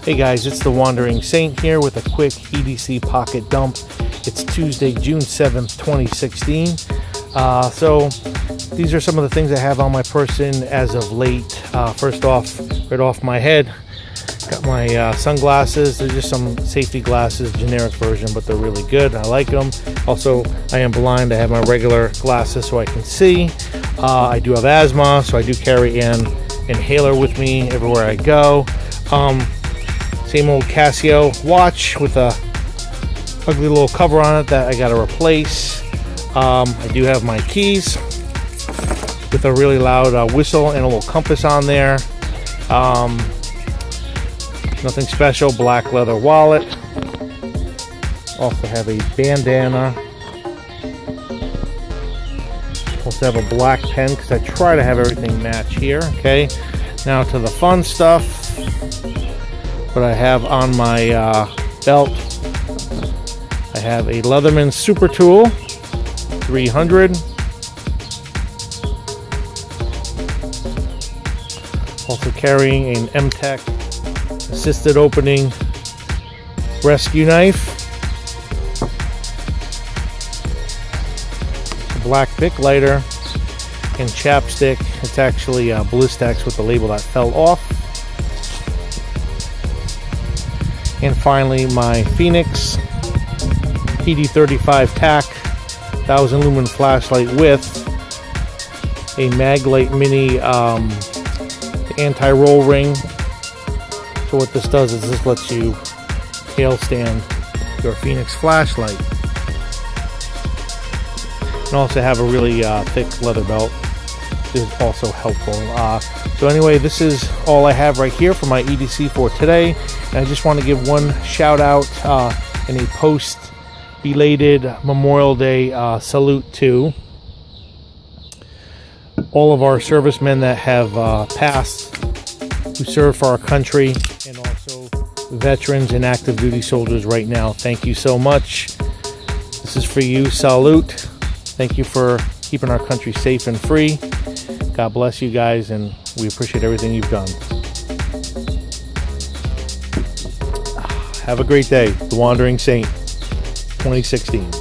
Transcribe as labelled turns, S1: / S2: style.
S1: Hey guys, it's the Wandering Saint here with a quick EDC pocket dump. It's Tuesday, June 7th, 2016. So these are some of the things I have on my person as of late. First off, right off my head, got my sunglasses. They're just some safety glasses, generic version, but they're really good. I like them. Also, I am blind. I have my regular glasses so I can see. I do have asthma, so I do carry an inhaler with me everywhere I go. Same old Casio watch with a ugly little cover on it that I gotta replace. I do have my keys with a really loud whistle and a little compass on there. Nothing special. Black leather wallet. Also have a bandana. Also have a black pen because I try to have everything match here. Okay, now to the fun stuff. What I have on my belt, I have a Leatherman Super Tool 300. Also carrying an M-Tech assisted opening rescue knife. A black Bic lighter and chapstick. It's actually Blistex with the label that fell off. And finally, my Phoenix PD35 TAC 1000 lumen flashlight with a Maglite Mini anti-roll ring. So what this does is this lets you tail stand your Phoenix flashlight. And also have a really thick leather belt, which is also helpful. So anyway, this is all I have right here for my E.D.C for today. And I just want to give one shout out and a post belated Memorial Day salute to all of our servicemen that have passed, who serve for our country, and also veterans and active duty soldiers right now. Thank you so much. This is for you. Salute. Thank you for keeping our country safe and free. God bless you guys, and we appreciate everything you've done. Have a great day. The Wandering Saint 2016.